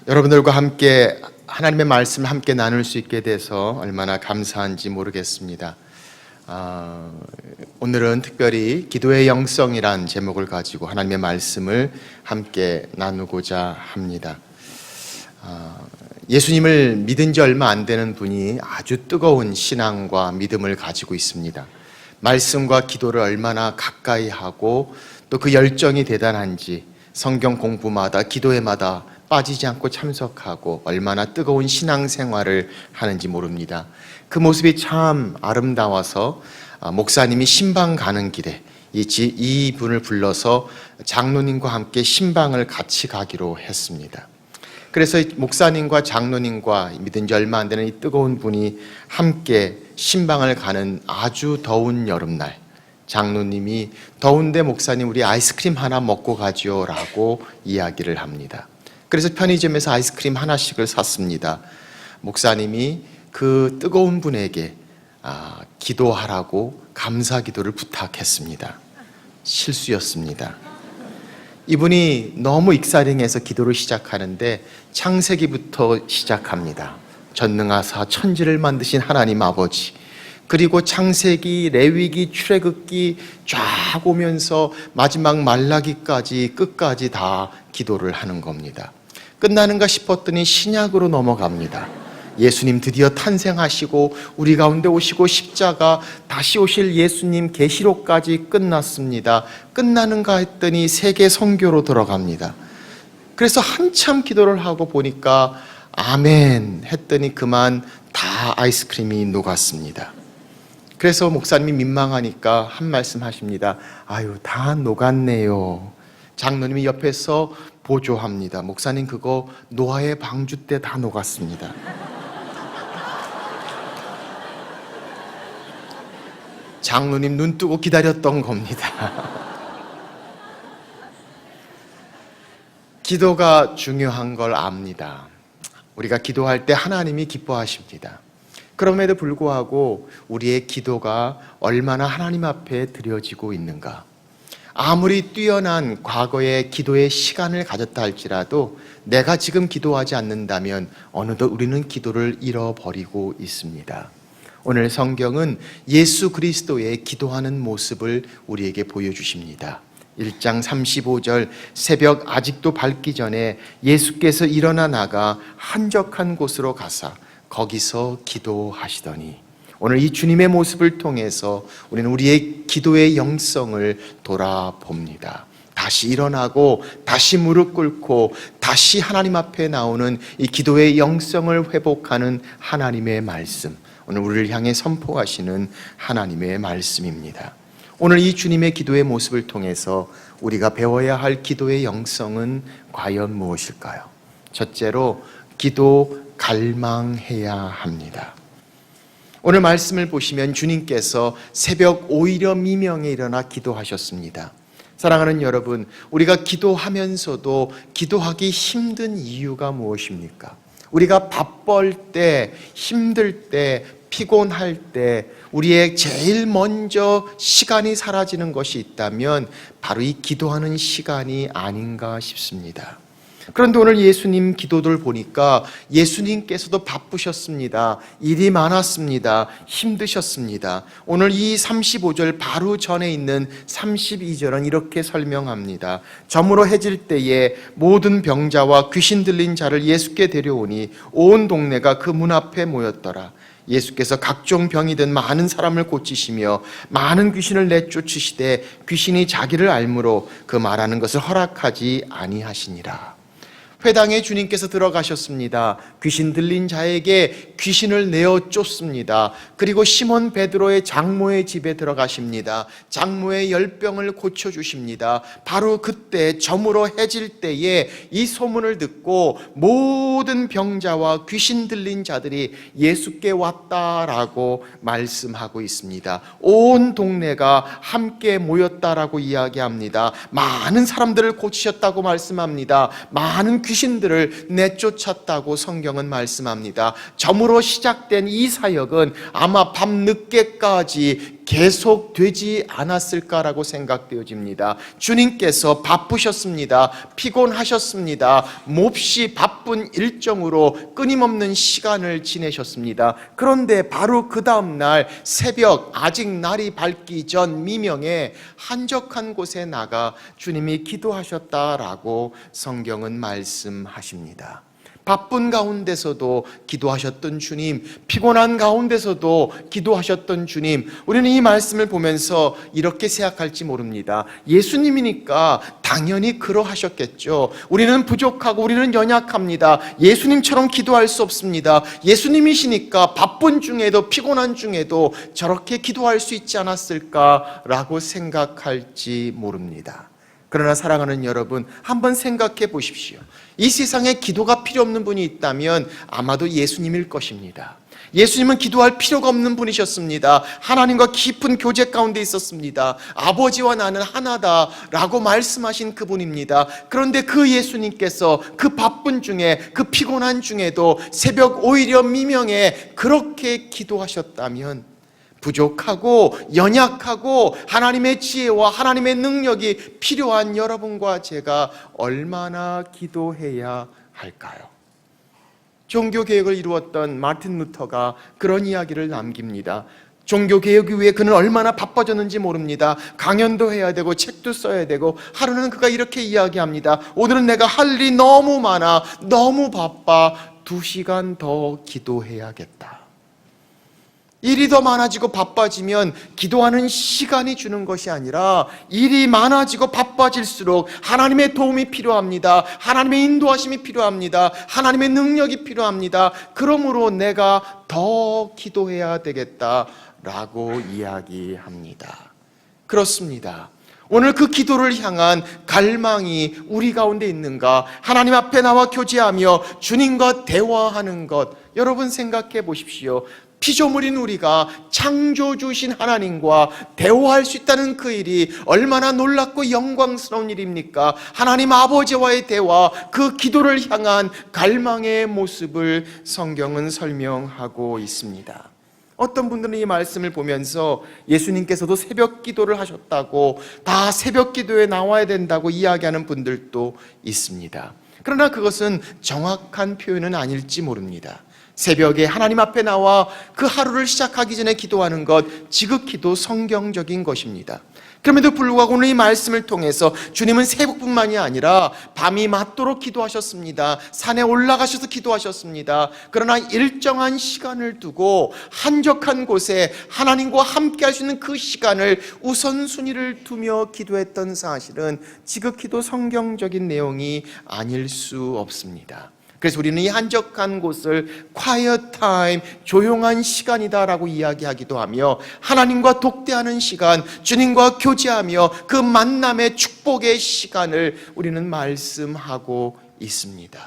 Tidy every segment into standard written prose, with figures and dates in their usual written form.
여러분들과 함께 하나님의 말씀을 함께 나눌 수 있게 돼서 얼마나 감사한지 모르겠습니다. 오늘은 특별히 기도의 영성이란 제목을 가지고 하나님의 말씀을 함께 나누고자 합니다. 예수님을 믿은 지 얼마 안 되는 분이 아주 뜨거운 신앙과 믿음을 가지고 있습니다. 말씀과 기도를 얼마나 가까이 하고 또 그 열정이 대단한지 성경 공부마다 기도회마다 빠지지 않고 참석하고 얼마나 뜨거운 신앙생활을 하는지 모릅니다. 그 모습이 참 아름다워서 목사님이 신방 가는 길에 이 분을 불러서 장로님과 함께 신방을 같이 가기로 했습니다. 그래서 목사님과 장로님과 믿은 지 얼마 안 되는 이 뜨거운 분이 함께 신방을 가는 아주 더운 여름날, 장로님이 더운데 목사님 우리 아이스크림 하나 먹고 가지요 라고 이야기를 합니다. 그래서 편의점에서 아이스크림 하나씩을 샀습니다. 목사님이 그 뜨거운 분에게 기도하라고 감사 기도를 부탁했습니다. 실수였습니다. 이분이 너무 익사링해서 기도를 시작하는데 창세기부터 시작합니다. 전능하사 천지를 만드신 하나님 아버지, 그리고 창세기, 레위기, 출애굽기 쫙 오면서 마지막 말라기까지 끝까지 다 기도를 하는 겁니다. 끝나는가 싶었더니 신약으로 넘어갑니다. 예수님 드디어 탄생하시고 우리 가운데 오시고 십자가 다시 오실 예수님 계시록까지 끝났습니다. 끝나는가 했더니 세계 선교로 들어갑니다. 그래서 한참 기도를 하고 보니까 아멘 했더니 그만 다 아이스크림이 녹았습니다. 그래서 목사님이 민망하니까 한 말씀 하십니다. 아유, 다 녹았네요. 장로님이 옆에서 보조합니다. 목사님 그거 노아의 방주 때 다 녹았습니다. 장로님 눈 뜨고 기다렸던 겁니다. 기도가 중요한 걸 압니다. 우리가 기도할 때 하나님이 기뻐하십니다. 그럼에도 불구하고 우리의 기도가 얼마나 하나님 앞에 드려지고 있는가. 아무리 뛰어난 과거의 기도의 시간을 가졌다 할지라도 내가 지금 기도하지 않는다면 어느덧 우리는 기도를 잃어버리고 있습니다. 오늘 성경은 예수 그리스도의 기도하는 모습을 우리에게 보여주십니다. 1장 35절 새벽 아직도 밝기 전에 예수께서 일어나 나가 한적한 곳으로 가사 거기서 기도하시더니, 오늘 이 주님의 모습을 통해서 우리는 우리의 기도의 영성을 돌아봅니다. 다시 일어나고 다시 무릎 꿇고 다시 하나님 앞에 나오는 이 기도의 영성을 회복하는 하나님의 말씀, 오늘 우리를 향해 선포하시는 하나님의 말씀입니다. 오늘 이 주님의 기도의 모습을 통해서 우리가 배워야 할 기도의 영성은 과연 무엇일까요? 첫째로 기도 갈망해야 합니다. 오늘 말씀을 보시면 주님께서 새벽 오히려 미명에 일어나 기도하셨습니다. 사랑하는 여러분, 우리가 기도하면서도 기도하기 힘든 이유가 무엇입니까? 우리가 바쁠 때, 힘들 때, 피곤할 때 우리의 제일 먼저 시간이 사라지는 것이 있다면 바로 이 기도하는 시간이 아닌가 싶습니다. 그런데 오늘 예수님 기도를 보니까 예수님께서도 바쁘셨습니다. 일이 많았습니다. 힘드셨습니다. 오늘 이 35절 바로 전에 있는 32절은 이렇게 설명합니다. 저물어 해질 때에 모든 병자와 귀신 들린 자를 예수께 데려오니 온 동네가 그 문 앞에 모였더라. 예수께서 각종 병이 든 많은 사람을 고치시며 많은 귀신을 내쫓으시되 귀신이 자기를 알므로 그 말하는 것을 허락하지 아니하시니라. 회당에 주님께서 들어가셨습니다. 귀신 들린 자에게 귀신을 내어 쫓습니다. 그리고 시몬 베드로의 장모의 집에 들어가십니다. 장모의 열병을 고쳐주십니다. 바로 그때 저물어 해질 때에 이 소문을 듣고 모든 병자와 귀신 들린 자들이 예수께 왔다라고 말씀하고 있습니다. 온 동네가 함께 모였다라고 이야기합니다. 많은 사람들을 고치셨다고 말씀합니다. 많은 귀신들을 내쫓았다고 성경은 말씀합니다. 점으로 시작된 이 사역은 아마 밤늦게까지 계속되지 않았을까라고 생각되어집니다. 주님께서 바쁘셨습니다. 피곤하셨습니다. 몹시 바쁜 일정으로 끊임없는 시간을 지내셨습니다. 그런데 바로 그 다음날 새벽, 아직 날이 밝기 전 미명에 한적한 곳에 나가 주님이 기도하셨다라고 성경은 말씀하십니다. 바쁜 가운데서도 기도하셨던 주님, 피곤한 가운데서도 기도하셨던 주님, 우리는 이 말씀을 보면서 이렇게 생각할지 모릅니다. 예수님이니까 당연히 그러하셨겠죠. 우리는 부족하고 우리는 연약합니다. 예수님처럼 기도할 수 없습니다. 예수님이시니까 바쁜 중에도 피곤한 중에도 저렇게 기도할 수 있지 않았을까라고 생각할지 모릅니다. 그러나 사랑하는 여러분, 한번 생각해 보십시오. 이 세상에 기도가 필요 없는 분이 있다면 아마도 예수님일 것입니다. 예수님은 기도할 필요가 없는 분이셨습니다. 하나님과 깊은 교제 가운데 있었습니다. 아버지와 나는 하나다라고 말씀하신 그분입니다. 그런데 그 예수님께서 그 바쁜 중에, 그 피곤한 중에도 새벽 오히려 미명에 그렇게 기도하셨다면 부족하고 연약하고 하나님의 지혜와 하나님의 능력이 필요한 여러분과 제가 얼마나 기도해야 할까요? 종교개혁을 이루었던 마틴 루터가 그런 이야기를 남깁니다. 종교개혁 이후에 그는 얼마나 바빠졌는지 모릅니다. 강연도 해야 되고 책도 써야 되고 하루는 그가 이렇게 이야기합니다. 오늘은 내가 할 일이 너무 많아, 너무 바빠, 2시간 더 기도해야겠다. 일이 더 많아지고 바빠지면 기도하는 시간이 주는 것이 아니라 일이 많아지고 바빠질수록 하나님의 도움이 필요합니다. 하나님의 인도하심이 필요합니다. 하나님의 능력이 필요합니다. 그러므로 내가 더 기도해야 되겠다라고 이야기합니다. 그렇습니다. 오늘 그 기도를 향한 갈망이 우리 가운데 있는가? 하나님 앞에 나와 교제하며 주님과 대화하는 것, 여러분 생각해 보십시오. 피조물인 우리가 창조주신 하나님과 대화할 수 있다는 그 일이 얼마나 놀랍고 영광스러운 일입니까? 하나님 아버지와의 대화, 그 기도를 향한 갈망의 모습을 성경은 설명하고 있습니다. 어떤 분들은 이 말씀을 보면서 예수님께서도 새벽 기도를 하셨다고, 다 새벽 기도에 나와야 된다고 이야기하는 분들도 있습니다. 그러나 그것은 정확한 표현은 아닐지 모릅니다. 새벽에 하나님 앞에 나와 그 하루를 시작하기 전에 기도하는 것, 지극히도 성경적인 것입니다. 그럼에도 불구하고 오늘 이 말씀을 통해서 주님은 새벽뿐만이 아니라 밤이 맞도록 기도하셨습니다. 산에 올라가셔서 기도하셨습니다. 그러나 일정한 시간을 두고 한적한 곳에 하나님과 함께 할 수 있는 그 시간을 우선순위를 두며 기도했던 사실은 지극히도 성경적인 내용이 아닐 수 없습니다. 그래서 우리는 이 한적한 곳을 quiet time, 조용한 시간이다라고 이야기하기도 하며 하나님과 독대하는 시간, 주님과 교제하며 그 만남의 축복의 시간을 우리는 말씀하고 있습니다.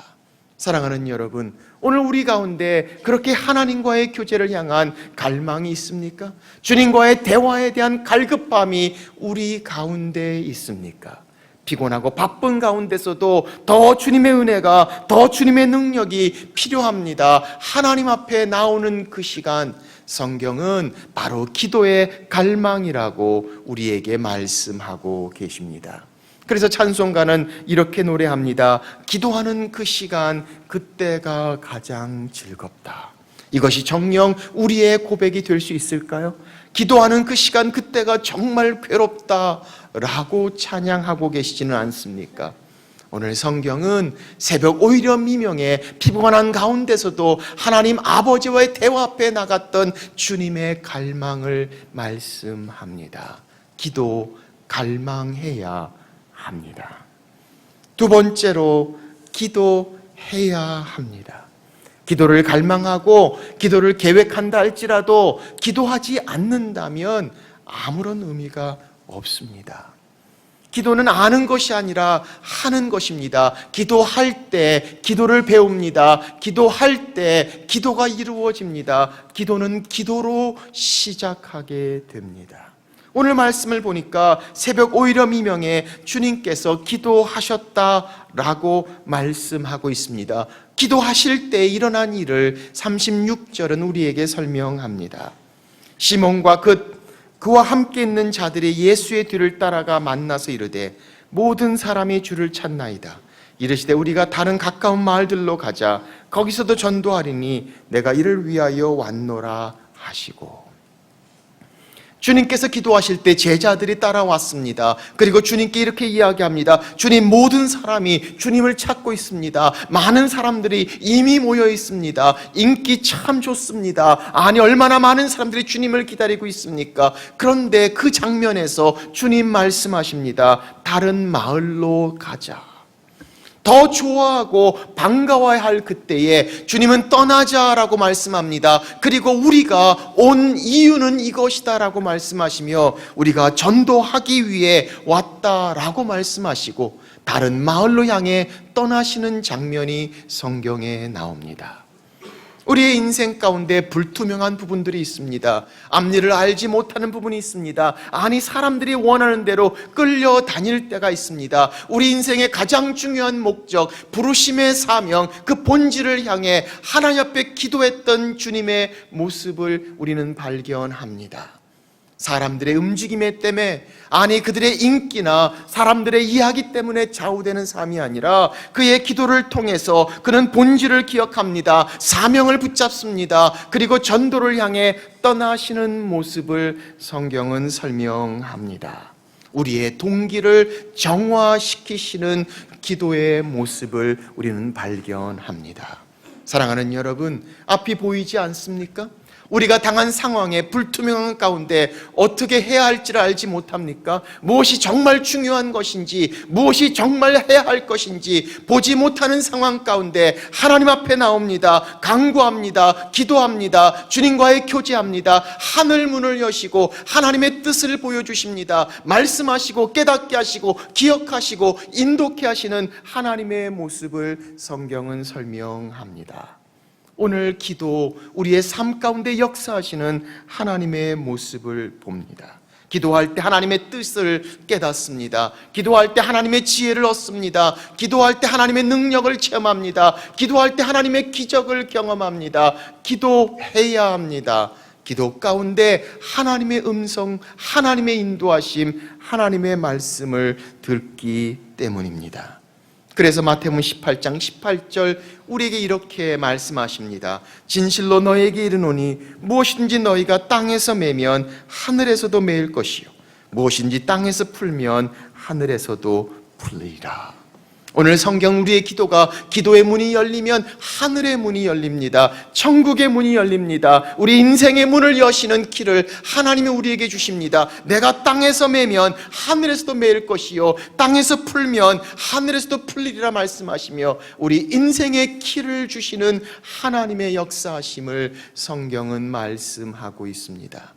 사랑하는 여러분, 오늘 우리 가운데 그렇게 하나님과의 교제를 향한 갈망이 있습니까? 주님과의 대화에 대한 갈급함이 우리 가운데 있습니까? 피곤하고 바쁜 가운데서도 더 주님의 은혜가, 더 주님의 능력이 필요합니다. 하나님 앞에 나오는 그 시간, 성경은 바로 기도의 갈망이라고 우리에게 말씀하고 계십니다. 그래서 찬송가는 이렇게 노래합니다. 기도하는 그 시간, 그때가 가장 즐겁다. 이것이 정녕 우리의 고백이 될 수 있을까요? 기도하는 그 시간, 그때가 정말 괴롭다라고 찬양하고 계시지는 않습니까? 오늘 성경은 새벽 오히려 미명에 피곤한 가운데서도 하나님 아버지와의 대화 앞에 나갔던 주님의 갈망을 말씀합니다. 기도 갈망해야 합니다. 두 번째로 기도해야 합니다. 기도를 갈망하고 기도를 계획한다 할지라도 기도하지 않는다면 아무런 의미가 없습니다. 기도는 아는 것이 아니라 하는 것입니다. 기도할 때 기도를 배웁니다. 기도할 때 기도가 이루어집니다. 기도는 기도로 시작하게 됩니다. 오늘 말씀을 보니까 새벽 오히려 미명에 주님께서 기도하셨다라고 말씀하고 있습니다. 기도하실 때 일어난 일을 36절은 우리에게 설명합니다. 시몬과 그 그와 함께 있는 자들이 예수의 뒤를 따라가 만나서 이르되 모든 사람이 주를 찾나이다. 이르시되 우리가 다른 가까운 마을들로 가자. 거기서도 전도하리니 내가 이를 위하여 왔노라 하시고. 주님께서 기도하실 때 제자들이 따라왔습니다. 그리고 주님께 이렇게 이야기합니다. 주님, 모든 사람이 주님을 찾고 있습니다. 많은 사람들이 이미 모여 있습니다. 인기 참 좋습니다. 아니, 얼마나 많은 사람들이 주님을 기다리고 있습니까? 그런데 그 장면에서 주님 말씀하십니다. 다른 마을로 가자. 더 좋아하고 반가워야 할 그때에 주님은 떠나자라고 말씀합니다. 그리고 우리가 온 이유는 이것이다라고 말씀하시며 우리가 전도하기 위해 왔다라고 말씀하시고 다른 마을로 향해 떠나시는 장면이 성경에 나옵니다. 우리의 인생 가운데 불투명한 부분들이 있습니다. 앞일을 알지 못하는 부분이 있습니다. 아니, 사람들이 원하는 대로 끌려다닐 때가 있습니다. 우리 인생의 가장 중요한 목적, 부르심의 사명, 그 본질을 향해 하나님 앞에 기도했던 주님의 모습을 우리는 발견합니다. 사람들의 움직임에 때문에, 아니 그들의 인기나 사람들의 이야기 때문에 좌우되는 삶이 아니라 그의 기도를 통해서 그는 본질을 기억합니다. 사명을 붙잡습니다. 그리고 전도를 향해 떠나시는 모습을 성경은 설명합니다. 우리의 동기를 정화시키시는 기도의 모습을 우리는 발견합니다. 사랑하는 여러분, 앞이 보이지 않습니까? 우리가 당한 상황에 불투명한 가운데 어떻게 해야 할지를 알지 못합니까? 무엇이 정말 중요한 것인지, 무엇이 정말 해야 할 것인지 보지 못하는 상황 가운데 하나님 앞에 나옵니다. 간구합니다. 기도합니다. 주님과의 교제합니다. 하늘 문을 여시고 하나님의 뜻을 보여주십니다. 말씀하시고 깨닫게 하시고 기억하시고 인도케 하시는 하나님의 모습을 성경은 설명합니다. 오늘 기도, 우리의 삶 가운데 역사하시는 하나님의 모습을 봅니다. 기도할 때 하나님의 뜻을 깨닫습니다. 기도할 때 하나님의 지혜를 얻습니다. 기도할 때 하나님의 능력을 체험합니다. 기도할 때 하나님의 기적을 경험합니다. 기도해야 합니다. 기도 가운데 하나님의 음성, 하나님의 인도하심, 하나님의 말씀을 듣기 때문입니다. 그래서 마태복음 18장 18절 우리에게 이렇게 말씀하십니다. 진실로 너에게 이르노니 무엇인지 너희가 땅에서 매면 하늘에서도 매일 것이요 무엇인지 땅에서 풀면 하늘에서도 풀리리라. 오늘 성경 우리의 기도가 기도의 문이 열리면 하늘의 문이 열립니다. 천국의 문이 열립니다. 우리 인생의 문을 여시는 길을 하나님이 우리에게 주십니다. 내가 땅에서 매면 하늘에서도 매일 것이요 땅에서 풀면 하늘에서도 풀리리라 말씀하시며 우리 인생의 길을 주시는 하나님의 역사하심을 성경은 말씀하고 있습니다.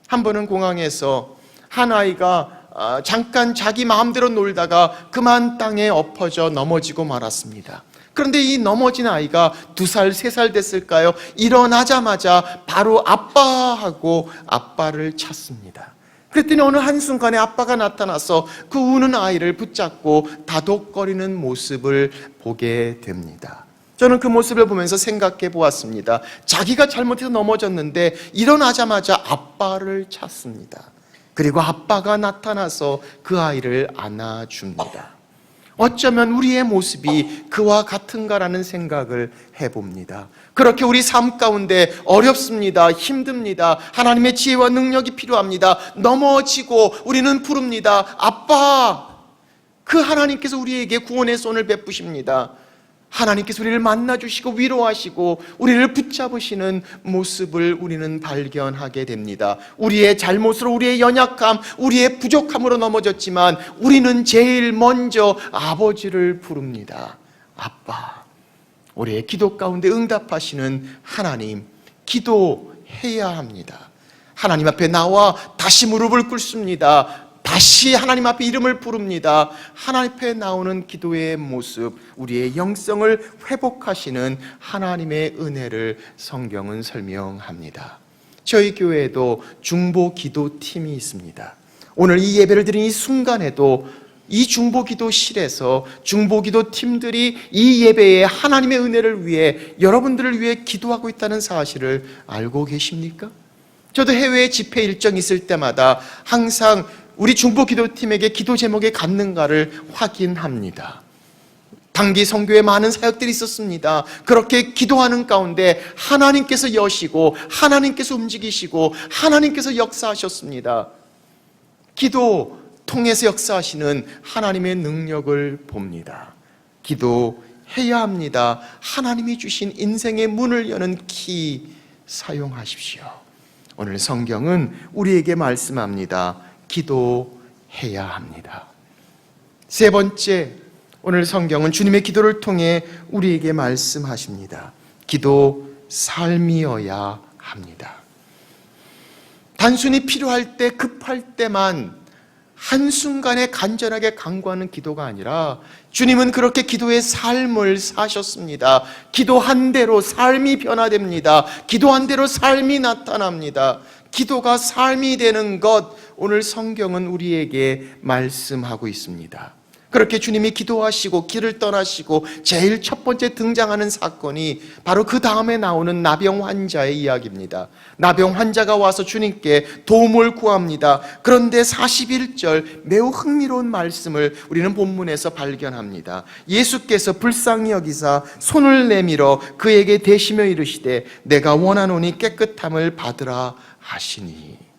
한 번은 공항에서 한 아이가 잠깐 자기 마음대로 놀다가 그만 땅에 엎어져 넘어지고 말았습니다. 그런데 이 넘어진 아이가 2살, 3살 됐을까요? 일어나자마자 바로 아빠하고 아빠를 찾습니다. 그랬더니 어느 한순간에 아빠가 나타나서 그 우는 아이를 붙잡고 다독거리는 모습을 보게 됩니다. 저는 그 모습을 보면서 생각해 보았습니다. 자기가 잘못해서 넘어졌는데 일어나자마자 아빠를 찾습니다. 그리고 아빠가 나타나서 그 아이를 안아줍니다. 어쩌면 우리의 모습이 그와 같은가라는 생각을 해봅니다. 그렇게 우리 삶 가운데 어렵습니다. 힘듭니다. 하나님의 지혜와 능력이 필요합니다. 넘어지고 우리는 부릅니다. 아빠! 그 하나님께서 우리에게 구원의 손을 베푸십니다. 하나님께서 우리를 만나주시고 위로하시고 우리를 붙잡으시는 모습을 우리는 발견하게 됩니다. 우리의 잘못으로, 우리의 연약함, 우리의 부족함으로 넘어졌지만 우리는 제일 먼저 아버지를 부릅니다. 아빠. 우리의 기도 가운데 응답하시는 하나님, 기도해야 합니다. 하나님 앞에 나와 다시 무릎을 꿇습니다. 다시 하나님 앞에 이름을 부릅니다. 하나님 앞에 나오는 기도의 모습, 우리의 영성을 회복하시는 하나님의 은혜를 성경은 설명합니다. 저희 교회에도 중보 기도팀이 있습니다. 오늘 이 예배를 드린 이 순간에도 이 중보 기도실에서 중보 기도팀들이 이 예배에 하나님의 은혜를 위해, 여러분들을 위해 기도하고 있다는 사실을 알고 계십니까? 저도 해외 집회 일정 있을 때마다 항상 우리 중보 기도팀에게 기도 제목이 갔는가를 확인합니다. 단기 선교에 많은 사역들이 있었습니다. 그렇게 기도하는 가운데 하나님께서 여시고 하나님께서 움직이시고 하나님께서 역사하셨습니다. 기도 통해서 역사하시는 하나님의 능력을 봅니다. 기도해야 합니다. 하나님이 주신 인생의 문을 여는 키 사용하십시오. 오늘 성경은 우리에게 말씀합니다. 기도해야 합니다. 세 번째, 오늘 성경은 주님의 기도를 통해 우리에게 말씀하십니다. 기도 삶이어야 합니다. 단순히 필요할 때, 급할 때만 한순간에 간절하게 간구하는 기도가 아니라 주님은 그렇게 기도의 삶을 사셨습니다. 기도한 대로 삶이 변화됩니다. 기도한 대로 삶이 나타납니다. 기도가 삶이 되는 것, 오늘 성경은 우리에게 말씀하고 있습니다. 그렇게 주님이 기도하시고 길을 떠나시고 제일 첫 번째 등장하는 사건이 바로 그 다음에 나오는 나병 환자의 이야기입니다. 나병 환자가 와서 주님께 도움을 구합니다. 그런데 41절 매우 흥미로운 말씀을 우리는 본문에서 발견합니다. 예수께서 불쌍히 여기사 손을 내밀어 그에게 대시며 이르시되 내가 원하노니 깨끗함을 받으라 하시니.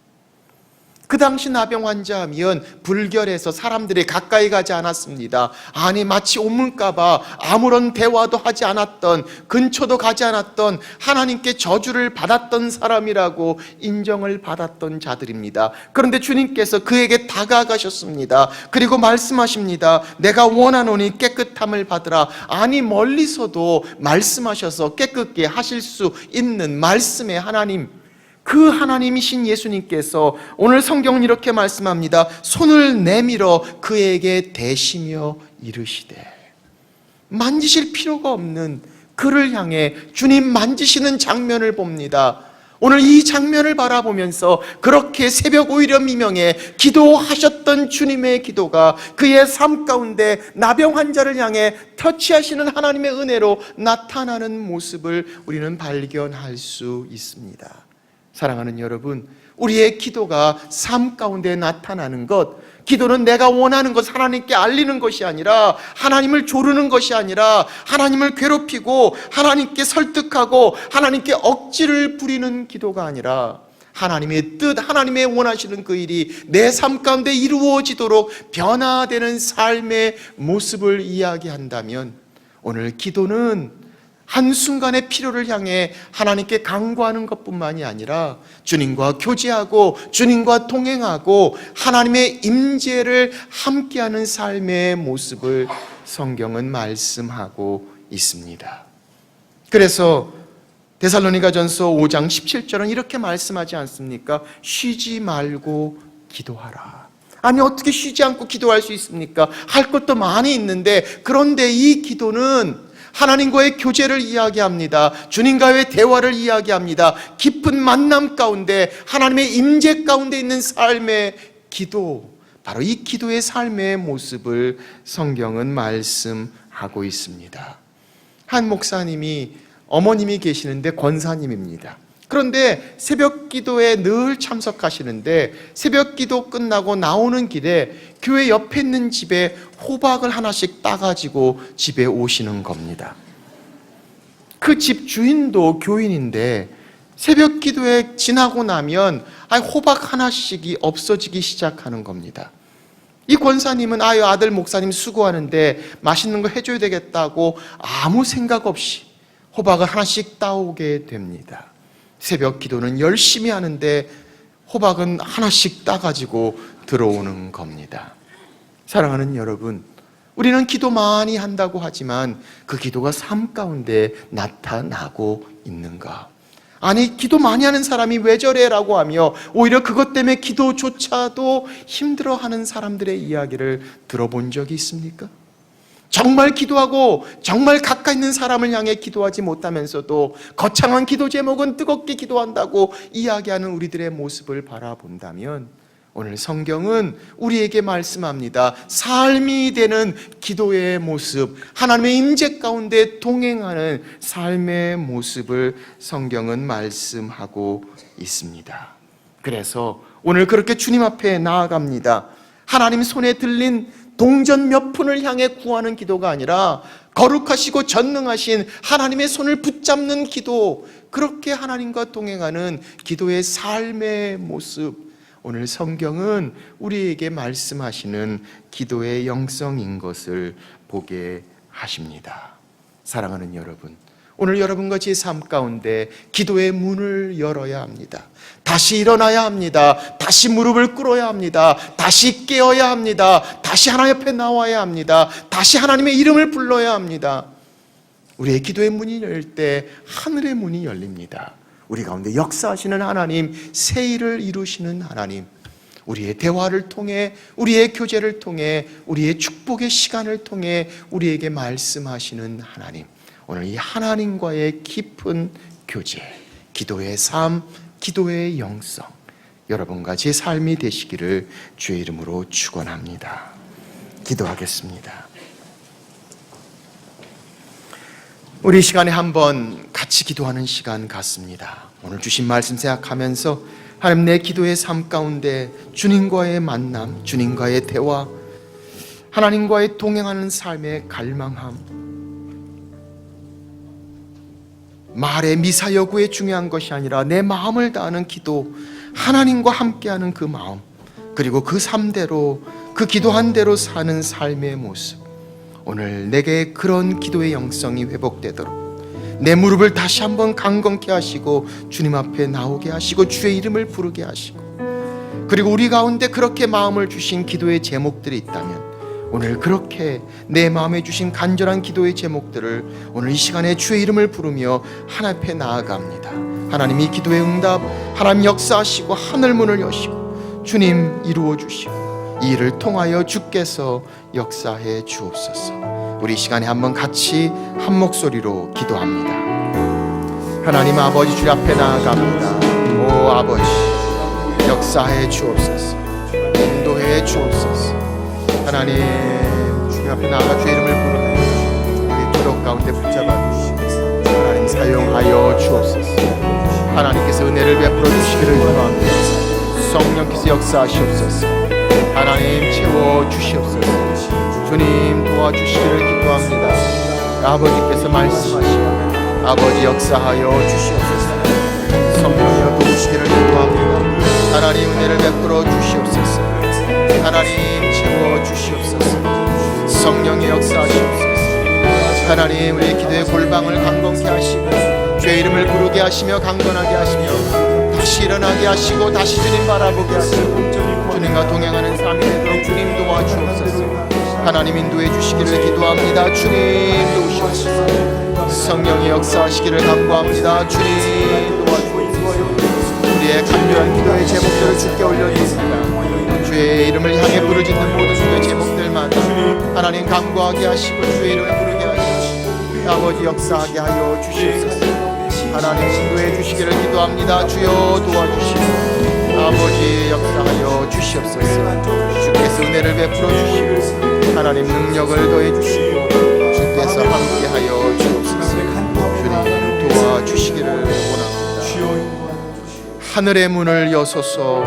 그 당시 나병 환자하면 불결해서 사람들이 가까이 가지 않았습니다. 아니 마치 옮을까봐 아무런 대화도 하지 않았던, 근처도 가지 않았던, 하나님께 저주를 받았던 사람이라고 인정을 받았던 자들입니다. 그런데 주님께서 그에게 다가가셨습니다. 그리고 말씀하십니다. 내가 원하노니 깨끗함을 받으라. 아니 멀리서도 말씀하셔서 깨끗게 하실 수 있는 말씀의 하나님, 그 하나님이신 예수님께서 오늘 성경은 이렇게 말씀합니다. 손을 내밀어 그에게 대시며 이르시되, 만지실 필요가 없는 그를 향해 주님 만지시는 장면을 봅니다. 오늘 이 장면을 바라보면서 그렇게 새벽 오이려 미명에 기도하셨던 주님의 기도가 그의 삶 가운데 나병 환자를 향해 터치하시는 하나님의 은혜로 나타나는 모습을 우리는 발견할 수 있습니다. 사랑하는 여러분, 우리의 기도가 삶 가운데 나타나는 것, 기도는 내가 원하는 것 하나님께 알리는 것이 아니라, 하나님을 조르는 것이 아니라, 하나님을 괴롭히고 하나님께 설득하고 하나님께 억지를 부리는 기도가 아니라, 하나님의 뜻, 하나님의 원하시는 그 일이 내 삶 가운데 이루어지도록 변화되는 삶의 모습을 이야기한다면, 오늘 기도는 한순간의 필요를 향해 하나님께 간구하는 것뿐만이 아니라 주님과 교제하고 주님과 동행하고 하나님의 임재를 함께하는 삶의 모습을 성경은 말씀하고 있습니다. 그래서 데살로니가전서 5장 17절은 이렇게 말씀하지 않습니까? 쉬지 말고 기도하라. 아니 어떻게 쉬지 않고 기도할 수 있습니까? 할 것도 많이 있는데, 그런데 이 기도는 하나님과의 교제를 이야기합니다. 주님과의 대화를 이야기합니다. 깊은 만남 가운데 하나님의 임재 가운데 있는 삶의 기도, 바로 이 기도의 삶의 모습을 성경은 말씀하고 있습니다. 한 목사님이, 어머님이 계시는데 권사님입니다. 그런데 새벽 기도에 늘 참석하시는데 새벽 기도 끝나고 나오는 길에 교회 옆에 있는 집에 호박을 하나씩 따가지고 집에 오시는 겁니다. 그 집 주인도 교인인데 새벽 기도에 지나고 나면 호박 하나씩이 없어지기 시작하는 겁니다. 이 권사님은 아들 목사님 수고하는데 맛있는 거 해줘야 되겠다고 아무 생각 없이 호박을 하나씩 따오게 됩니다. 새벽 기도는 열심히 하는데 호박은 하나씩 따가지고 들어오는 겁니다. 사랑하는 여러분, 우리는 기도 많이 한다고 하지만 그 기도가 삶 가운데 나타나고 있는가? 아니 기도 많이 하는 사람이 왜 저래? 라고 하며 오히려 그것 때문에 기도조차도 힘들어하는 사람들의 이야기를 들어본 적이 있습니까? 정말 기도하고 정말 가까이 있는 사람을 향해 기도하지 못하면서도 거창한 기도 제목은 뜨겁게 기도한다고 이야기하는 우리들의 모습을 바라본다면, 오늘 성경은 우리에게 말씀합니다. 삶이 되는 기도의 모습, 하나님의 임재 가운데 동행하는 삶의 모습을 성경은 말씀하고 있습니다. 그래서 오늘 그렇게 주님 앞에 나아갑니다. 하나님 손에 들린 동전 몇 푼을 향해 구하는 기도가 아니라 거룩하시고 전능하신 하나님의 손을 붙잡는 기도, 그렇게 하나님과 동행하는 기도의 삶의 모습, 오늘 성경은 우리에게 말씀하시는 기도의 영성인 것을 보게 하십니다. 사랑하는 여러분, 오늘 여러분과 제 삶 가운데 기도의 문을 열어야 합니다. 다시 일어나야 합니다. 다시 무릎을 꿇어야 합니다. 다시 깨어야 합니다. 다시 하나님 앞에 나와야 합니다. 다시 하나님의 이름을 불러야 합니다. 우리의 기도의 문이 열릴 때 하늘의 문이 열립니다. 우리 가운데 역사하시는 하나님, 새 일을 이루시는 하나님, 우리의 대화를 통해, 우리의 교제를 통해, 우리의 축복의 시간을 통해 우리에게 말씀하시는 하나님, 오늘 이 하나님과의 깊은 교제, 기도의 삶, 기도의 영성, 여러분과 제 삶이 되시기를 주의 이름으로 축원합니다. 기도하겠습니다. 우리 이 시간에 한번 같이 기도하는 시간 같습니다. 오늘 주신 말씀 생각하면서 하나님, 내 기도의 삶 가운데 주님과의 만남, 주님과의 대화, 하나님과의 동행하는 삶의 갈망함, 말의 미사여구에 중요한 것이 아니라 내 마음을 다하는 기도, 하나님과 함께하는 그 마음, 그리고 그 삶대로, 그 기도한 대로 사는 삶의 모습, 오늘 내게 그런 기도의 영성이 회복되도록 내 무릎을 다시 한번 강건케 하시고 주님 앞에 나오게 하시고 주의 이름을 부르게 하시고, 그리고 우리 가운데 그렇게 마음을 주신 기도의 제목들이 있다면 오늘 그렇게 내 마음에 주신 간절한 기도의 제목들을 오늘 이 시간에 주의 이름을 부르며 하나님 앞에 나아갑니다. 하나님, 이 기도의 응답, 하나님 역사하시고 하늘 문을 여시고 주님 이루어 주시고 이 일을 통하여 주께서 역사해 주옵소서. 우리 이 시간에 한번 같이 한 목소리로 기도합니다. 하나님 아버지, 주님 앞에 나아갑니다. 오 아버지, 역사해 주옵소서. 인도해 주옵소서. 하나님, 주님 앞에 나아가 주의 이름을 부르는 우리 기도 가운데 붙잡아 주시옵소서. 하나님 사용하여 주옵소서. 하나님께서 은혜를 베풀어 주시기를 기도합니다. 성령께서 역사하시옵소서. 하나님 채워 주시옵소서. 주님 도와주시기를 기도합니다. 아버지께서 말씀하시고 아버지 역사하여 주시옵소서. 성령이여 도우시기를 기도합니다. 하나님 은혜를 베풀어 주시옵소서. 하나님 채워 주시옵소서. 성령의 역사하시옵소서. 하나님, 우리의 기도의 골방을 강건케 하시고 주의 이름을 부르게 하시며 강건하게 하시며 다시 일어나게 하시고 다시 주님 바라보게 하시고 주님과 동행하는 삶이 되도록 주님 도와주옵소서. 하나님 인도해 주시기를 기도합니다. 주님 도우시옵소서. 성령의 역사하시기를 간구합니다. 주님 도와주옵소서. 우리의 간절한 기도의 제목들을 주께 올려드립니다. 주의 이름을 향해 부르짖는 모든 주의 제목들마다 하나님 간구하게 하시고 주의 이름을 부르게 하시고 아버지 역사하게 하여 주시옵소서. 하나님 인도해 주시기를 기도합니다. 주여 도와주시고 아버지 역사하여 주시옵소서. 주께서 은혜를 베풀어 주시고 하나님 능력을 더해 주시고 주께서 함께하여 주옵소서. 주님 도와주시기를 원합니다. 하늘의 문을 여소서.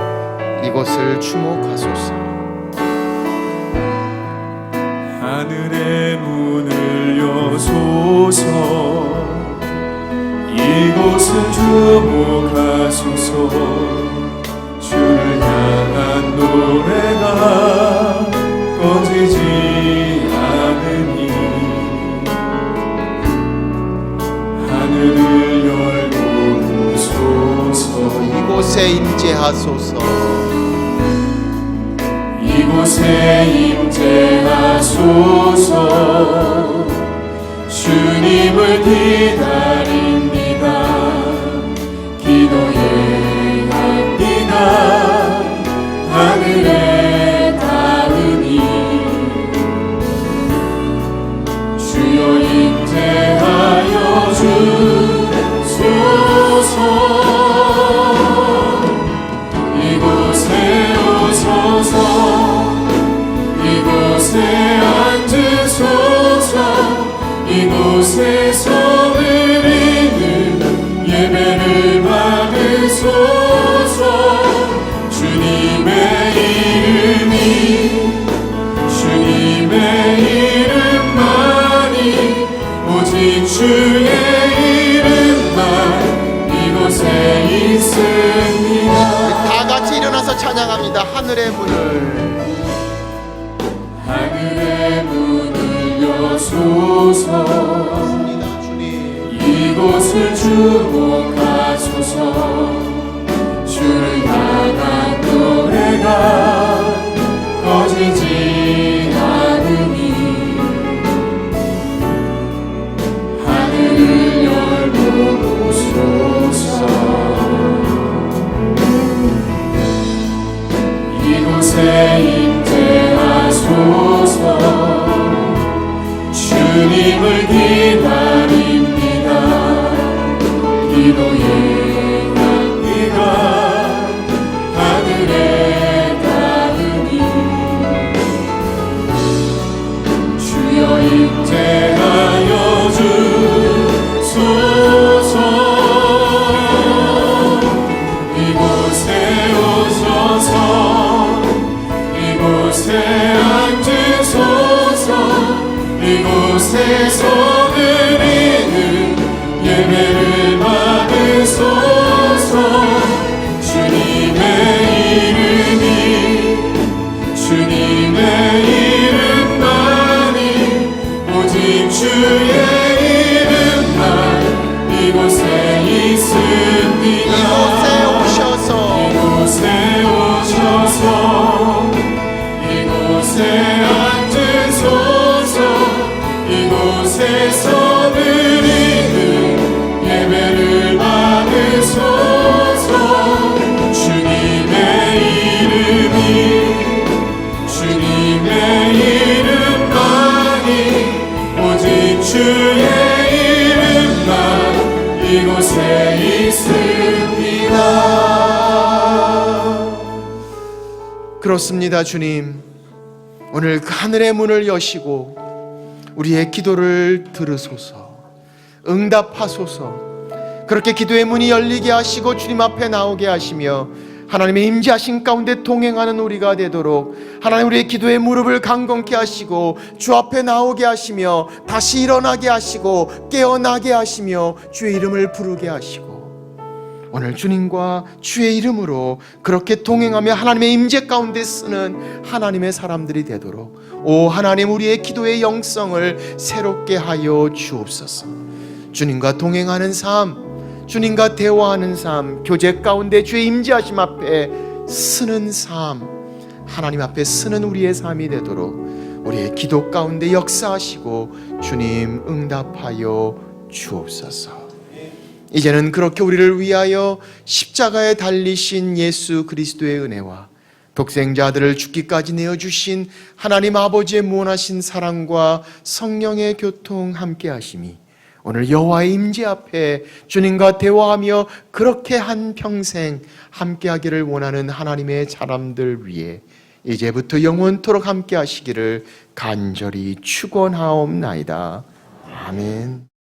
이곳을 주목하소서. 하늘의 문을 여소서. 이곳을 주목하소서. 주를 향한 노래가 꺼지지 않으니 하늘을 열고 오소서. 이곳에 임재하소서. 이곳에 임재하소서. 주님을 기다립니다. 기도해 합니다. 하늘에 닿으니 주여 임재하여 주소서. 이곳에 오소서. 이곳에 앉으소서. 이곳에 성을 이는 예배를 받으소서. 주의 이름만 이곳에 있습니다. 다 같이 일어나서 찬양합니다. 하늘의 문을 하늘의 문을 여소서 주님 이곳을 주목하소서 주를 향한 노래가 꺼지지 않으니 하늘을 열고 오소서 이곳에 임재하소서 주님을 기다립니다. 기도의 향기가 하늘에 닿으니 주여 임재하여 주소서. 이곳에 오소서 이곳에 앉으소서 이곳에서 드리는 예배를 받으소서. 주님의 이름만이 오직 주의 이름만 이곳에 있습니다. 이곳에 오셔서 이곳에 앉으소서 이곳에서 드리는 예배를 받으소서. 주님의 이름만이 오직 주의 이름만 이곳에 있습니다. 그렇습니다. 주님 오늘 그 하늘의 문을 여시고 우리의 기도를 들으소서 응답하소서. 그렇게 기도의 문이 열리게 하시고 주님 앞에 나오게 하시며 하나님의 임재하신 가운데 동행하는 우리가 되도록 하나님 우리의 기도의 무릎을 강건케 하시고 주 앞에 나오게 하시며 다시 일어나게 하시고 깨어나게 하시며 주의 이름을 부르게 하시고 오늘 주님과 주의 이름으로 그렇게 동행하며 하나님의 임재 가운데 쓰는 하나님의 사람들이 되도록 오 하나님 우리의 기도의 영성을 새롭게 하여 주옵소서. 주님과 동행하는 삶 주님과 대화하는 삶 교제 가운데 주의 임재하심 앞에 쓰는 삶 하나님 앞에 쓰는 우리의 삶이 되도록 우리의 기도 가운데 역사하시고 주님 응답하여 주옵소서. 이제는 그렇게 우리를 위하여 십자가에 달리신 예수 그리스도의 은혜와 독생자 아들을 죽기까지 내어주신 하나님 아버지의 무한하신 사랑과 성령의 교통 함께 하심이 오늘 여호와의 임재 앞에 주님과 대화하며 그렇게 한 평생 함께하기를 원하는 하나님의 사람들 위해 이제부터 영원토록 함께 하시기를 간절히 축원하옵나이다. 아멘.